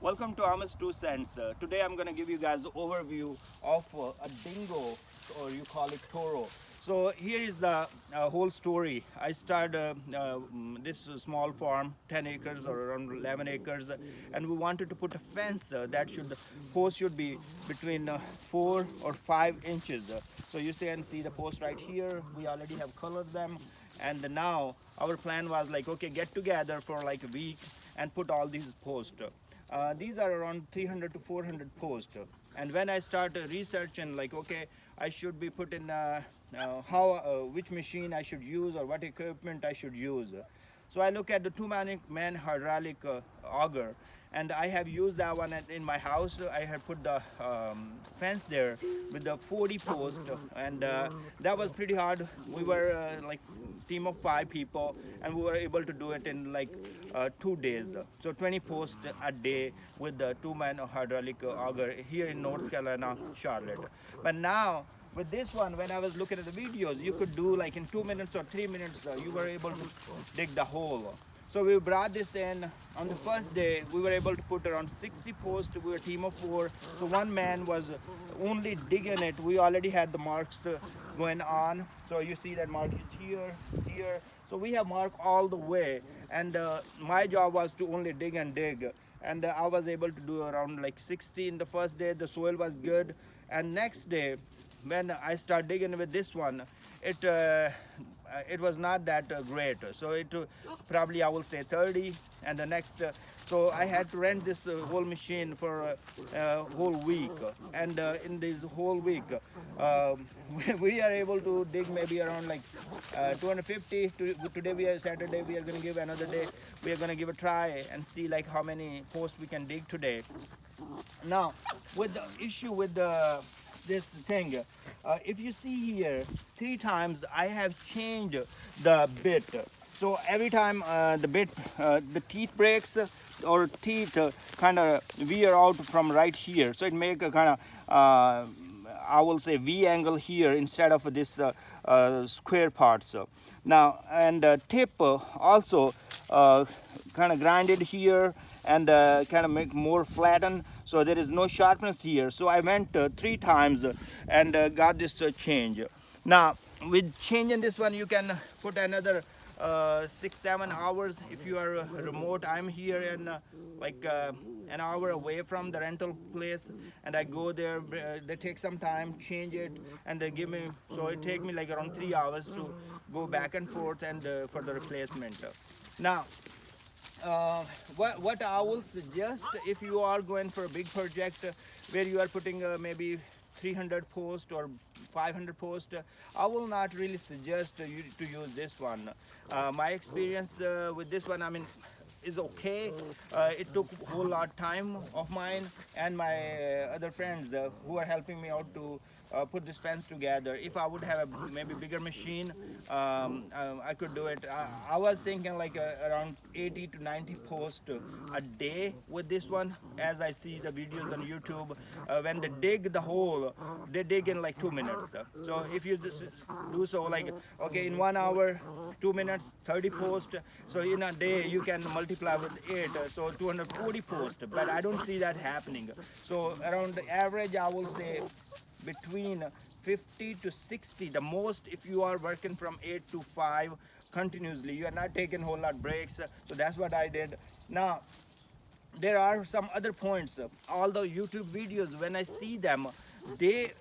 Welcome to Amos 2 Cents. Today I'm going to give you guys an overview of a dingo, or you call it toro. So here is the whole story. I started this small farm, 10 acres or around 11 acres, and we wanted to put a fence that post should be between 4 or 5 inches. So you can see the post right here. We already have colored them, and now our plan was like, okay, get together for like a week and put all these posts. These are around 300 to 400 posts. And when I started researching, like, okay, I should be putting which machine I should use or what equipment I should use. So I look at the two-man hydraulic auger, and I have used that one in my house. I had put the fence there with the 40 post, and that was pretty hard. We were like team of 5 people, and we were able to do it in like 2 days. So 20 posts a day with the two-man hydraulic auger here in North Carolina, Charlotte. But now with this one, when I was looking at the videos, you could do like in 2 minutes or 3 minutes, you were able to dig the hole. So we brought this in. On the first day, we were able to put around 60 posts. We were a team of 4. So one man was only digging it. We already had the marks going on. So you see that mark is here, here. So we have mark all the way. And my job was to only dig and dig. And I was able to do around like 60 in the first day. The soil was good. And next day, when I start digging with this one, it was not that great. So it probably I will say 30, and the next. So I had to rent this whole machine for a whole week, and in this whole week, we are able to dig maybe around like 250. Today we are Saturday. We are going to give another day. We are going to give a try and see like how many posts we can dig today. Now, with the issue with this thing, if you see here, 3 times I have changed the bit. So every time the teeth breaks or teeth kind of veer out from right here. So it make a kind of, I will say V angle here instead of this square parts. Now, and tip also kind of grinded here and kind of make more flatten, so there is no sharpness here. So I went 3 times and got this change. Now with changing this one, you can put another 6-7 hours if you are remote. I'm here in like an hour away from the rental place, and I go there. They take some time, change it, and they give me, so it take me like around 3 hours to go back and forth and for the replacement. Now what I will suggest, if you are going for a big project where you are putting maybe 300 posts or 500 posts, I will not really suggest you to use this one. My experience with this one, I mean, is okay. It took a whole lot of time of mine and my other friends who are helping me out to put this fence together. If I would have a maybe bigger machine, I could do it. I was thinking like around 80 to 90 posts a day with this one. As I see the videos on YouTube, when they dig the hole, they dig in like 2 minutes. So if you just do so, like, okay, in 1 hour, 2 minutes, 30 posts. So in a day you can multiply with 8, so 240 posts. But I don't see that happening. So around the average, I will say between 50 to 60, the most, if you are working from 8 to 5 continuously. You are not taking a whole lot of breaks. So that's what I did. Now there are some other points. All the YouTube videos, when I see them, the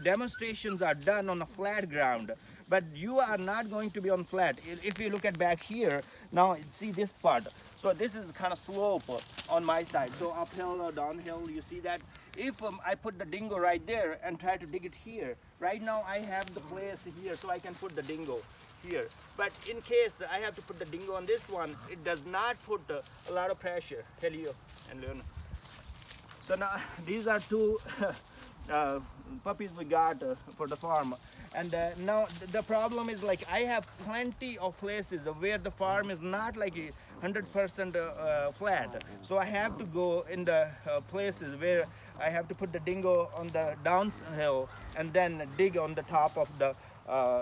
demonstrations are done on a flat ground, but you are not going to be on flat. If you look at back here, now see this part. So this is kind of slope on my side. So uphill or downhill, you see that? If I put the dingo right there and try to dig it here, right now I have the place here, so I can put the dingo here. But in case I have to put the dingo on this one, it does not put a lot of pressure. Helio and Leon. So now these are 2 puppies we got for the farm. And now the problem is, like, I have plenty of places where the farm is not like 100% flat. So I have to go in the places where I have to put the dingo on the downhill and then dig on the top of the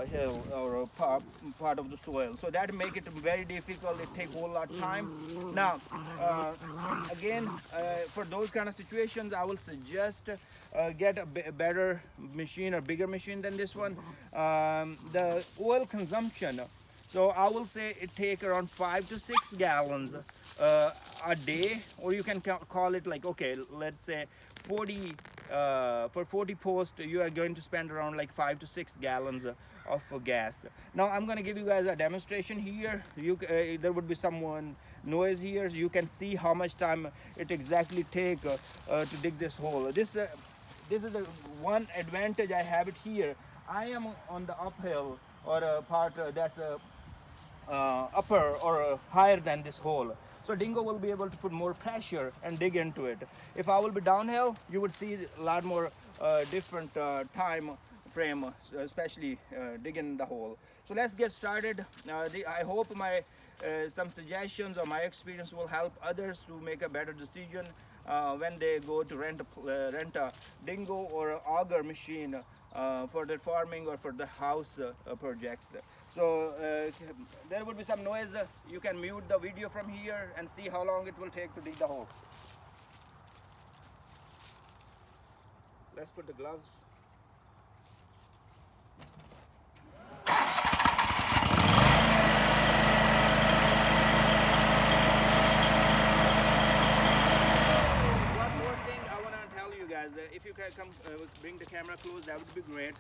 hill or a part of the soil. So that make it very difficult. It take a whole lot of time. Now, again, for those kind of situations, I will suggest get a better machine or bigger machine than this one. The oil consumption. So I will say it take around 5 to 6 gallons a day, or you can call it like, okay, let's say 40 for 40 posts you are going to spend around like 5 to 6 gallons of gas. Now I'm going to give you guys a demonstration here. There would be some noise here. You can see how much time it exactly take to dig this hole. This is the one advantage I have it here. I am on the uphill, or a part that's upper or higher than this hole. So dingo will be able to put more pressure and dig into it. If I will be downhill, you would see a lot more different time frame, especially digging the hole. So let's get started. I hope my some suggestions or my experience will help others to make a better decision when they go to rent a dingo or an auger machine for their farming or for the house projects. So there will be some noise. You can mute the video from here and see how long it will take to dig the hole. Let's put the gloves. One more thing I want to tell you guys, if you can come bring the camera close, that would be great.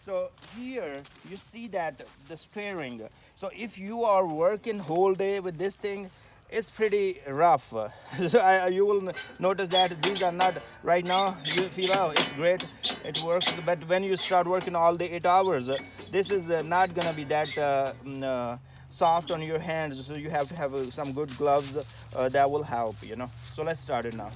So here you see that the steering. So if you are working whole day with this thing, it's pretty rough. So you will notice that these are not right now. You feel, oh, it's great, it works. But when you start working all day 8 hours, this is not gonna be that soft on your hands. So you have to have some good gloves that will help. So let's start it now.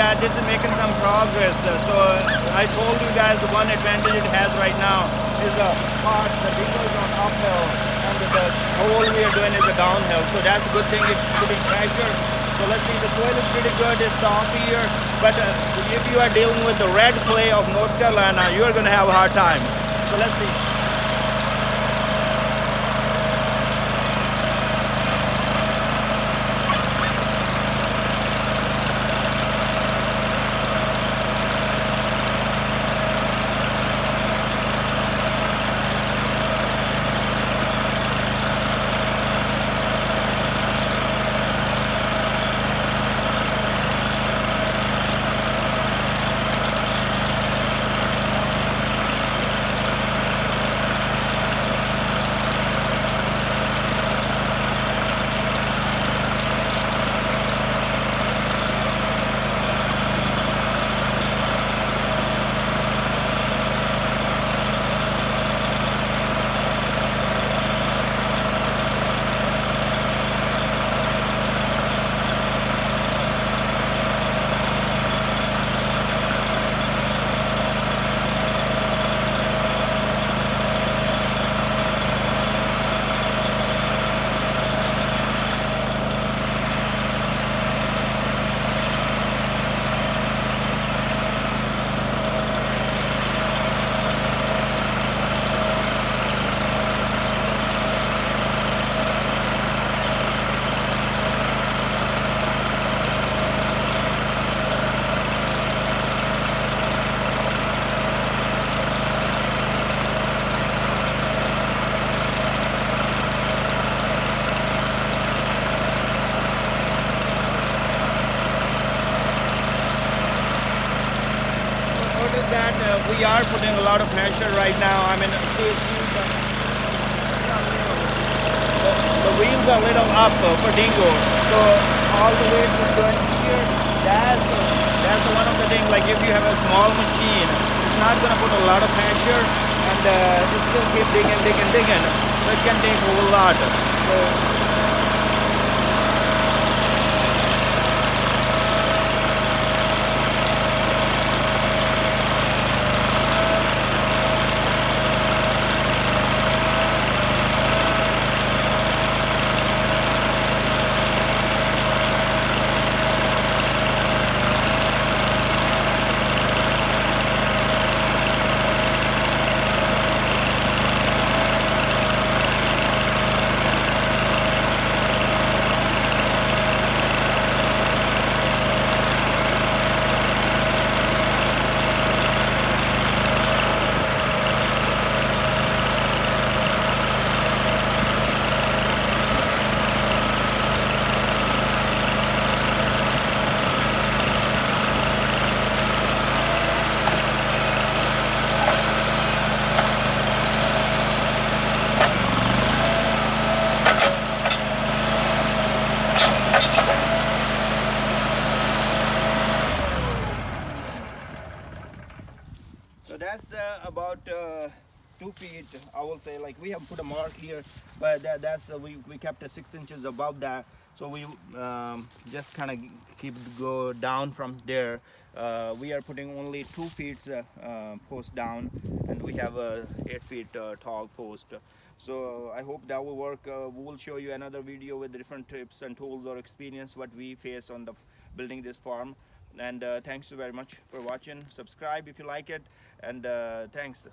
That this is making some progress. So I told you guys the one advantage it has right now is a part, the dingo is on uphill, and the hole we are doing is a downhill. So that's a good thing, it's putting pressure. So let's see, the soil is pretty good, it's soft here, but if you are dealing with the red clay of North Carolina, you're going to have a hard time. So let's see. That we are putting a lot of pressure right now. I mean, see the wheels are a little up for dingo. So all the way to going here, that's one of the things. Like if you have a small machine, it's not going to put a lot of pressure, and it still keep digging. So it can take a whole lot. So, that's about 2 feet. I will say, like we have put a mark here, but that's we kept it 6 inches above that. So we just kind of keep go down from there. We are putting only 2 feet post down, and we have a 8 feet tall post. So I hope that will work. We will show you another video with different tips and tools or experience what we face on the building this farm. And thanks very much for watching. Subscribe if you like it, and thanks.